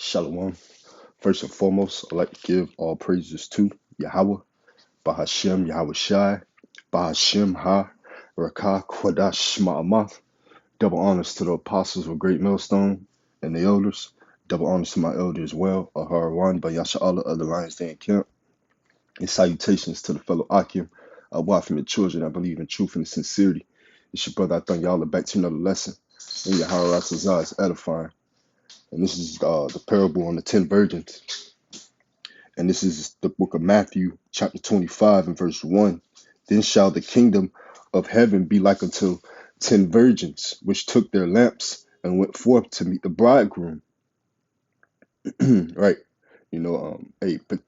Shalom. First and foremost, I'd like to give all praises to Yahweh, Bahashem Yahweh Shai, Bahashem Ha, Rakah Kwadash Ma'amath. Double honors to the apostles of Great Millstone and the elders. Double honors to my elder as well, Aharawan, Bayasha Allah of the Lions Den Camp. And salutations to the fellow Akim, wife and the children that believe in truth and sincerity. It's your brother, I thank y'all back to another lesson. And Yahweh Razazah is edifying. And this is the parable on the 10 virgins. And this is the book of Matthew, chapter 25, and verse 1. Then shall the kingdom of heaven be like unto 10 virgins, which took their lamps and went forth to meet the bridegroom. Right. But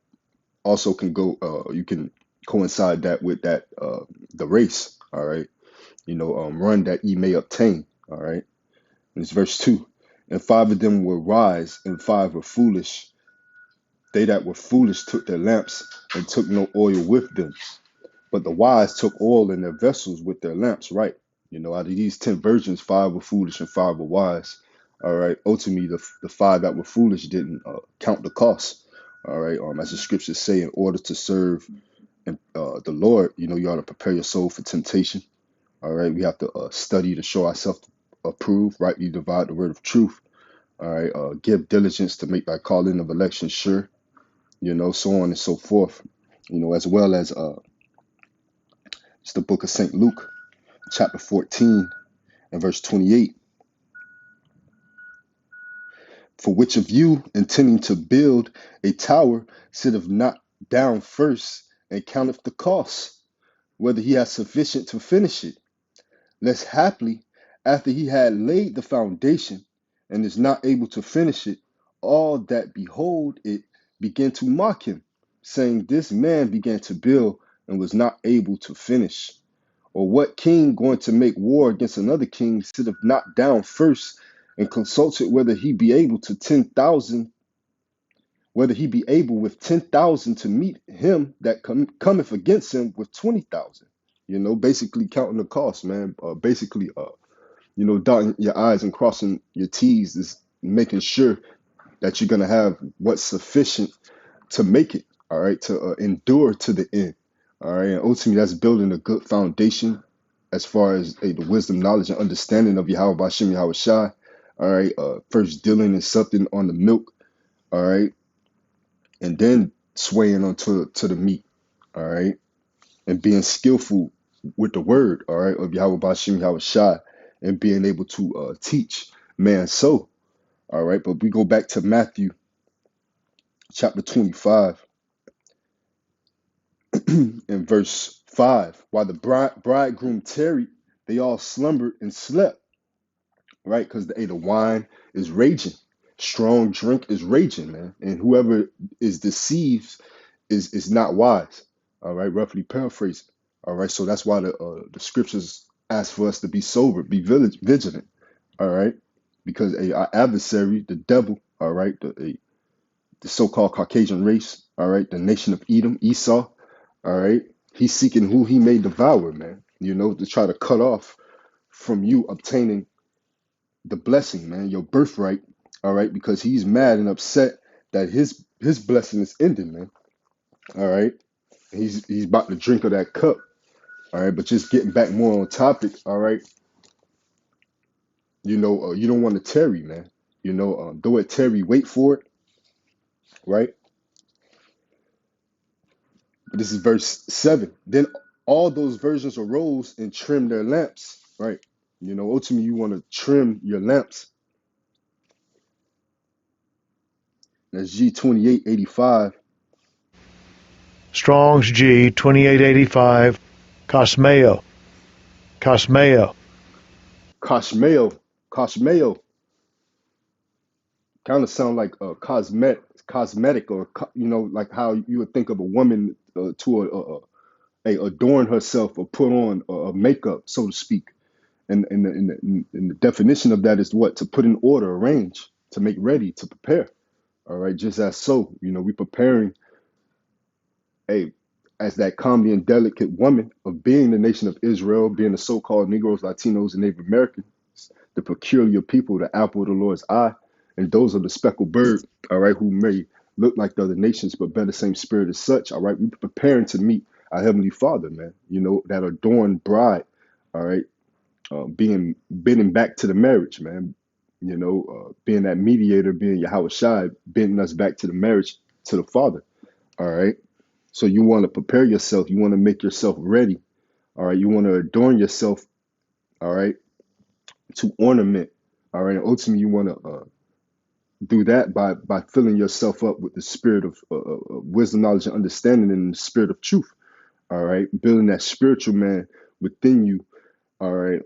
also can go, you can coincide that with that, the race. All right. Run that ye may obtain. All right. And it's verse 2. And 5 of them were wise, and 5 were foolish. They that were foolish took their lamps and took no oil with them. But the wise took oil in their vessels with their lamps, right? Out of these 10 virgins, 5 were foolish and 5 were wise. All right. Ultimately, the 5 that were foolish didn't count the cost. All right. As the scriptures say, in order to serve the Lord, you ought to prepare your soul for temptation. All right. We have to study to show ourselves approved, rightly divide the word of truth. All right. Give diligence to make thy calling of election sure. So on and so forth, as well as it's the book of St. Luke, chapter 14 and verse 28. For which of you, intending to build a tower, sitteth not down first and counteth the cost, whether he has sufficient to finish it, lest haply, after he had laid the foundation and is not able to finish it, all that behold it begin to mock him, saying, this man began to build and was not able to finish. Or what king going to make war against another king sitteth not down first and consulted whether he be able with 10,000 to meet him that cometh against him with 20,000. Basically counting the cost, man. Dotting your I's and crossing your T's is making sure that you're gonna have what's sufficient to make it. All right, to endure to the end. All right, and ultimately that's building a good foundation as far as the wisdom, knowledge, and understanding of Yahweh Bashem Yahweh Shai. All right, first dealing in something on the milk. All right, and then swaying onto the meat. All right, and being skillful with the word. All right, of Yahweh Bashem Yahweh Shai, and being able to teach man so. All right, but we go back to Matthew chapter 25. In verse 5, while the bridegroom tarried, they all slumbered and slept, right? Because the wine is raging. Strong drink is raging, man. And whoever is deceived is not wise, all right? Roughly paraphrasing, all right? So that's why the scriptures ask for us to be sober, be vigilant, all right? Because our adversary, the devil, all right, the so-called Caucasian race, all right, the nation of Edom, Esau, all right, he's seeking who he may devour, man, to try to cut off from you obtaining the blessing, man, your birthright, all right, because he's mad and upset that his blessing is ending, man, all right. He's about to drink of that cup, all right, but just getting back more on topic, all right, you don't want to tarry, man, though it tarry, wait for it, right? But this is verse 7. Then all those virgins arose and trimmed their lamps, right? Ultimately, you want to trim your lamps. That's G2885. Strong's G 2885. Cosmeo. Cosmeo. Kind of sound like a cosmetic, or like how you would think of a woman to adorn herself or put on a makeup, so to speak. And the definition of that is what? To put in order, arrange, to make ready, to prepare. All right, just as so, we preparing as that comely and delicate woman of being the nation of Israel, being the so-called Negroes, Latinos, and Native Americans, the peculiar people, the apple of the Lord's eye, And those are the speckled bird, all right, who may look like the other nations, but bear the same spirit as such, all right. We're preparing to meet our Heavenly Father, man, that adorned bride, all right, being bending back to the marriage, man, being that mediator, being Yahweh Shai, bending us back to the marriage to the Father, all right. So you want to prepare yourself, you want to make yourself ready, all right. You want to adorn yourself, all right, to ornament, all right. And ultimately, you want to do that by filling yourself up with the spirit of wisdom, knowledge, and understanding, and the spirit of truth. All right, building that spiritual man within you. All right,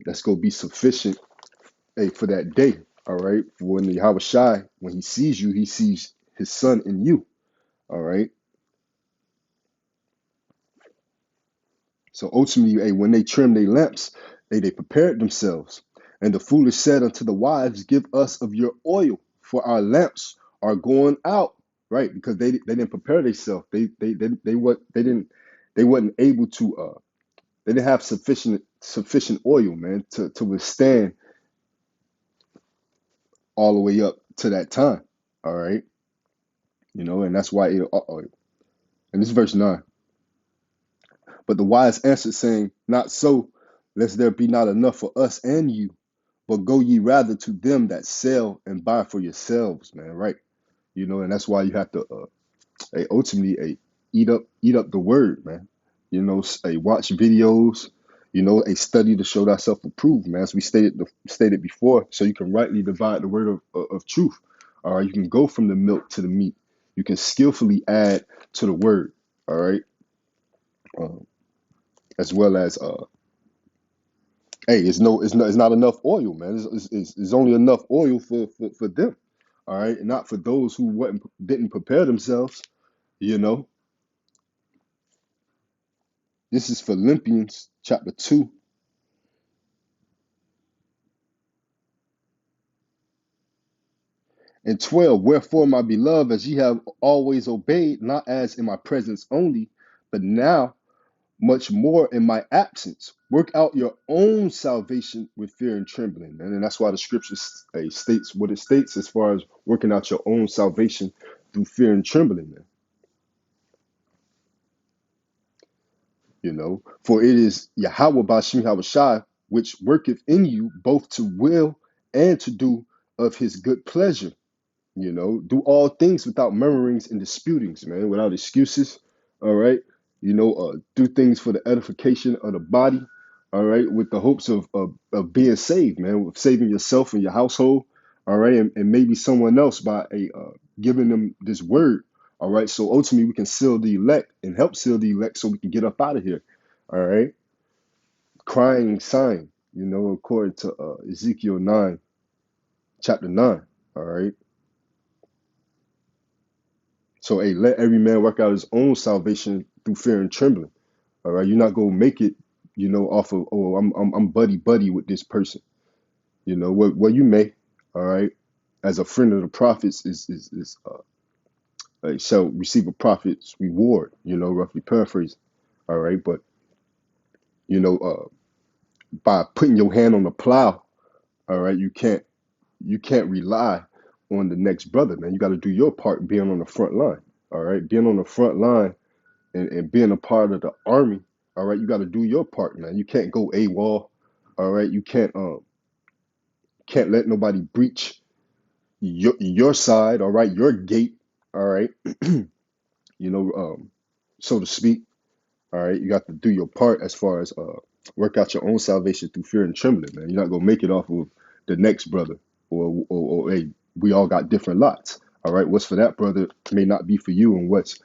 that's gonna be sufficient, hey, for that day. All right, for when the Yahweh Shai, when he sees you, he sees his son in you. All right. So ultimately, hey, when they trim their lamps, they prepared themselves. And the foolish said unto the wives, give us of your oil, for our lamps are going out. Right? Because they didn't prepare themselves. They wasn't able to they didn't have sufficient oil, man, to withstand all the way up to that time. All right. And that's why and this is verse 9. But the wise answered, saying, not so, lest there be not enough for us and you. But go ye rather to them that sell and buy for yourselves, man. Right? And that's why you have to ultimately eat up the word, man. Watch videos. Study to show thyself approved, man. As we stated before, so you can rightly divide the word of truth. All right, you can go from the milk to the meat. You can skillfully add to the word. All right, um, as well as hey, it's not enough oil, man. It's only enough oil for them, all right, and not for those who didn't prepare themselves. You know, this is Philippians chapter 2:12. Wherefore, my beloved, as ye have always obeyed, not as in my presence only, but now much more in my absence. Work out your own salvation with fear and trembling. And that's why the scripture states what it states as far as working out your own salvation through fear and trembling, man. For it is Yahweh Bashim Havashai, which worketh in you both to will and to do of his good pleasure. Do all things without murmurings and disputings, man, without excuses. All right. Do things for the edification of the body. All right. With the hopes of being saved, man, with saving yourself and your household. All right. And maybe someone else by giving them this word. All right. So ultimately, we can seal the elect and help seal the elect so we can get up out of here. All right. Crying sign, according to Ezekiel 9, chapter 9. All right. So, hey, let every man work out his own salvation through fear and trembling. All right, you're not gonna make it, off of I'm buddy buddy with this person. What you may, all right, as a friend of the prophets shall receive a prophet's reward. Roughly paraphrase. All right, but you know, by putting your hand on the plow, all right, you can't rely on the next brother, man. You got to do your part being on the front line. All right, being on the front line and being a part of the army, all right, you got to do your part, man. You can't go AWOL, all right. You can't let nobody breach your side, all right, your gate, all right, you know, um, so to speak, all right. You got to do your part as far as work out your own salvation through fear and trembling, man. You're not gonna make it off of the next brother, or hey, we all got different lots, all right. What's for that brother may not be for you, and what's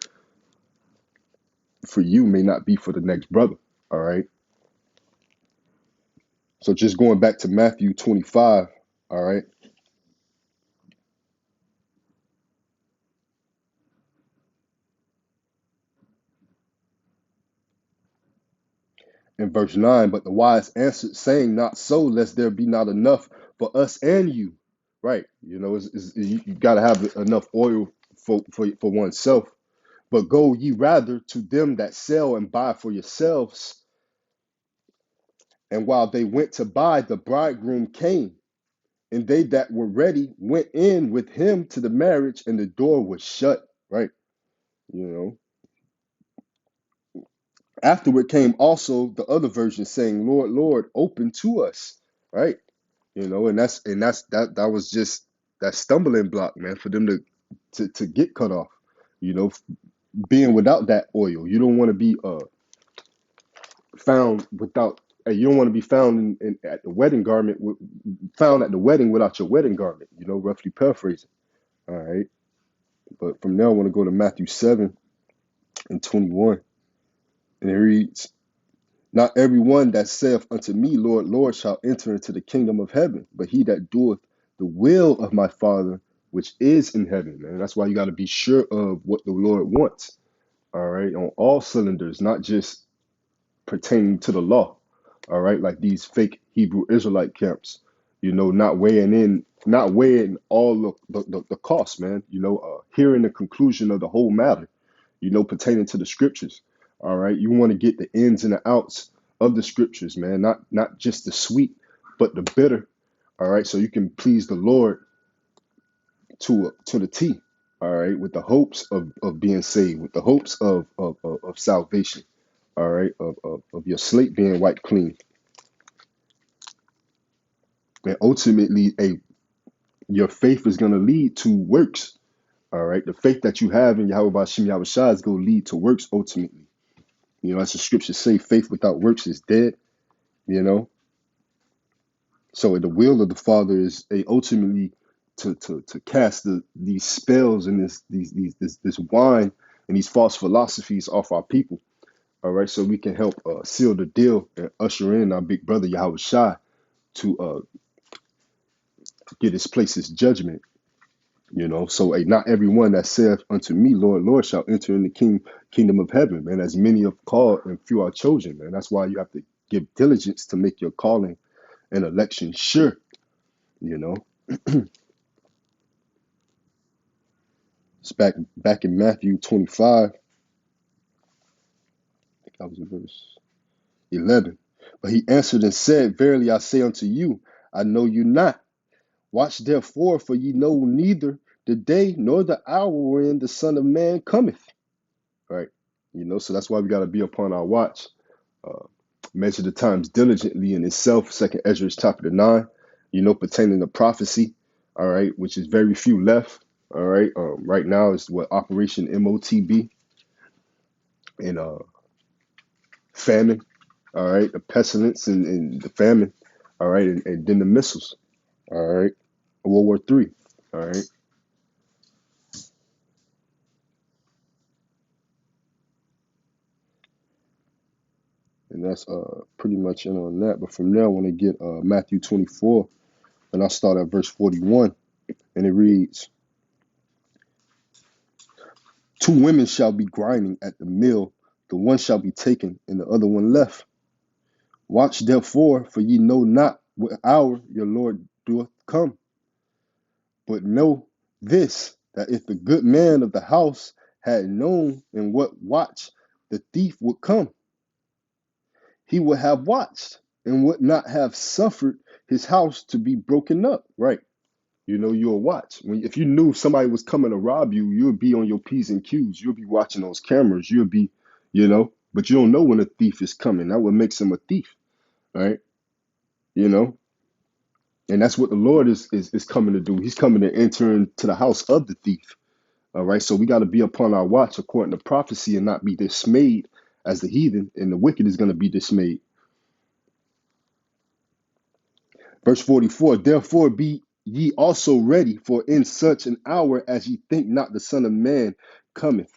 for you may not be for the next brother, all right. So just going back to Matthew 25, all right, in verse 9, but the wise answered, saying, not so, lest there be not enough for us and you. Right. You got to have enough oil for oneself. But go ye rather to them that sell and buy for yourselves. And while they went to buy, the bridegroom came. And they that were ready went in with him to the marriage, and the door was shut. Right? You know. Afterward came also the other version saying, Lord, Lord, open to us. Right? You know, that was just that stumbling block, man, for them to get cut off. You know, being without that oil, you don't want to be found without. You don't want to be found at the wedding garment, found at the wedding without your wedding garment. You know, roughly paraphrasing. All right, but from there, I want to go to Matthew 7:21, and it reads, "Not every one that saith unto me, Lord, Lord, shall enter into the kingdom of heaven, but he that doeth the will of my Father which is in heaven." And that's why you got to be sure of what the Lord wants. All right, on all cylinders, not just pertaining to the law. All right, like these fake Hebrew Israelite camps. You know, not weighing all the costs, man. You know, hearing the conclusion of the whole matter. You know, pertaining to the scriptures. All right, you want to get the ins and the outs of the scriptures, man. Not just the sweet, but the bitter. All right, so you can please the Lord to the T. All right, with the hopes of being saved, with the hopes of salvation. All right, of your slate being wiped clean, and ultimately, your faith is going to lead to works. All right, the faith that you have in Yahweh Bashim Yahweh Shai is going to lead to works ultimately. You know, as the scriptures say, faith without works is dead. You know, so the will of the Father is ultimately to cast these spells and this wine and these false philosophies off our people. All right, so we can help seal the deal and usher in our big brother Yahweh Shai to get his place his judgment. You know, so not everyone that saith unto me, Lord, Lord, shall enter in the kingdom of heaven, man. As many are called and few are chosen, man. That's why you have to give diligence to make your calling and election sure. You know, it's back in Matthew 25. I think I was in verse 11. But he answered and said, Verily I say unto you, I know you not. Watch therefore, for ye know neither the day nor the hour wherein the Son of Man cometh. Right? You know, so that's why we got to be upon our watch. Uh, Measure the times diligently in itself. Second Ezra chapter 9. You know, pertaining to prophecy. All right, which is very few left. All right, right now is what Operation MOTB and famine. All right, the pestilence and the famine. All right, and then the missiles. All right, World War III. All right. And that's pretty much in on that. But from there, I want to get Matthew 24, and I'll start at verse 41. And it reads, Two women shall be grinding at the mill, the one shall be taken, and the other one left. Watch therefore, for ye know not what hour your Lord doeth come. But know this, that if the good man of the house had known in what watch the thief would come, he would have watched and would not have suffered his house to be broken up. Right. You know, you'll watch. If you knew somebody was coming to rob you, you'll be on your P's and Q's. You'll be watching those cameras. You'll be, you know, but you don't know when a thief is coming. That what makes him a thief, right? You know, and that's what the Lord is coming to do. He's coming to enter into the house of the thief. All right. So we got to be upon our watch according to prophecy and not be dismayed as the heathen, and the wicked is going to be dismayed. Verse 44, therefore be ye also ready, for in such an hour as ye think not the Son of Man cometh.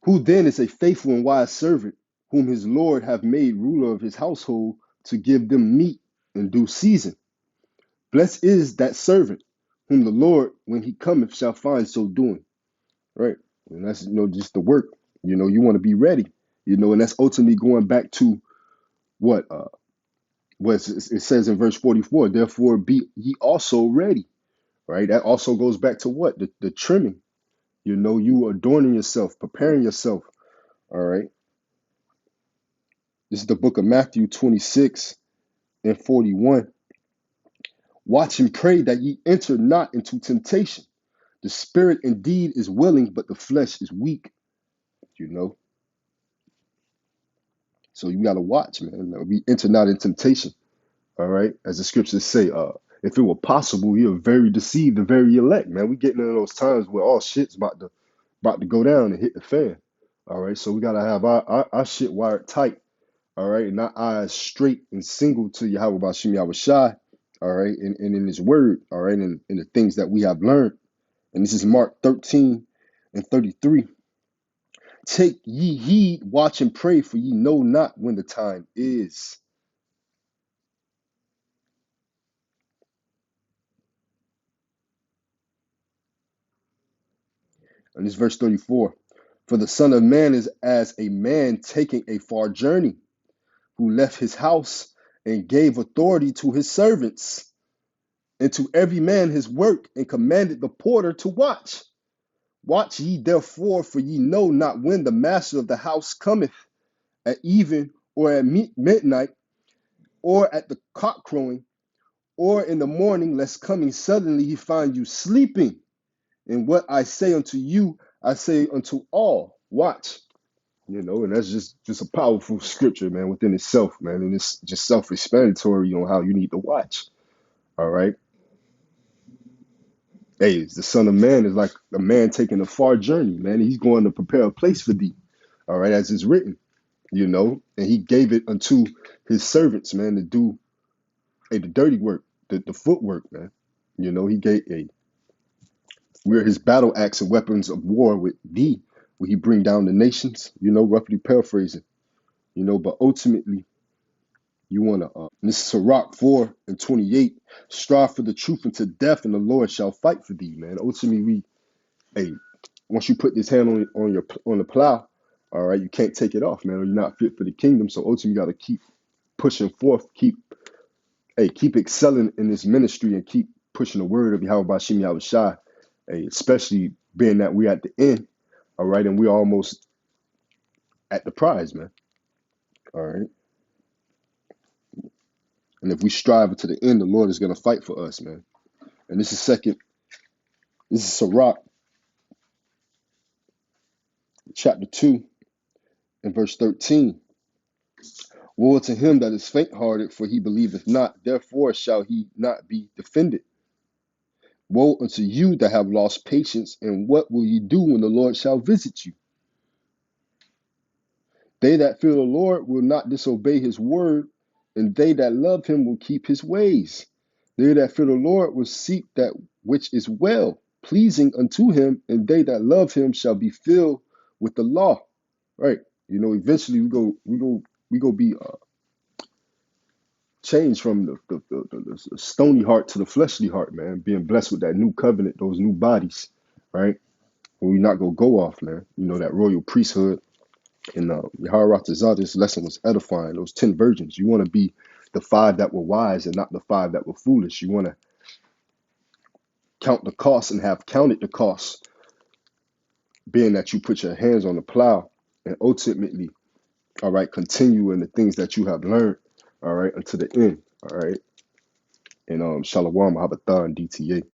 Who then is a faithful and wise servant, whom his Lord hath made ruler of his household, to give them meat in due season? Blessed is that servant, whom the Lord, when he cometh, shall find so doing. Right? And that's, just the work. You want to be ready. And that's ultimately going back to what? What it says in verse 44, therefore be ye also ready. Right? That also goes back to what? The trimming. You adorning yourself, preparing yourself. All right. This is the book of Matthew 26 and 41. Watch and pray that ye enter not into temptation. The spirit indeed is willing, but the flesh is weak, you know. So you gotta watch, man. We enter not in temptation. All right. As the scriptures say, if it were possible, you're very deceived, the very elect, man. We getting into those times where all shit's about to go down and hit the fan. All right. So we gotta have our shit wired tight. All right, and our eyes straight and single to Yahweh Bashim Yahweh Shai. All right, and in his word, all right, and in the things that we have learned. And this is Mark 13 and 33. Take ye heed, watch and pray, for ye know not when the time is. And this verse 34. For the Son of Man is as a man taking a far journey, who left his house and gave authority to his servants, and to every man his work, and commanded the porter to watch. Watch ye therefore, for ye know not when the master of the house cometh, at even, or at midnight, or at the cock crowing, or in the morning, lest coming suddenly he find you sleeping. And what I say unto you, I say unto all, watch. You know, and that's just a powerful scripture, man, within itself, man. And it's just self-explanatory on how you need to watch. All right. Hey, the Son of Man is like a man taking a far journey, man. He's going to prepare a place for thee. All right, as it's written, you know, and he gave it unto his servants, man, to do the dirty work, the footwork, man. You know, he gave we're his battle axe and weapons of war with thee, where he bring down the nations, you know, roughly paraphrasing, you know, but ultimately you want to, this is Sirach 4 and 28, strive for the truth unto death, and the Lord shall fight for thee, man. Ultimately, hey, once you put this hand on the plow, all right, you can't take it off, man, or you're not fit for the kingdom. So ultimately, you got to keep pushing forth, keep excelling in this ministry, and keep pushing the word of Yahweh Bashim Yahweh Shai, hey, especially being that we're at the end, all right, and we're almost at the prize, man, all right. And if we strive to the end, the Lord is going to fight for us, man. And this is Sirach chapter 2 and verse 13. Woe to him that is faint-hearted, for he believeth not, therefore shall he not be defended. Woe unto you that have lost patience, and what will ye do when the Lord shall visit you? They that fear the Lord will not disobey his word, and they that love him will keep his ways. They that fear the Lord will seek that which is well, pleasing unto him, and they that love him shall be filled with the law. Right? You know, eventually we go be changed from the stony heart to the fleshly heart, man. Being blessed with that new covenant, those new bodies, right? And we not gonna go off, man. You know, that royal priesthood. And Yaharatazah, this lesson was edifying. Those 10 virgins. You want to be the 5 that were wise and not the 5 that were foolish. You want to count the cost and have counted the cost, being that you put your hands on the plow and ultimately, all right, continue in the things that you have learned, all right, until the end, all right. And Shalom, Mahabatha, and DTA.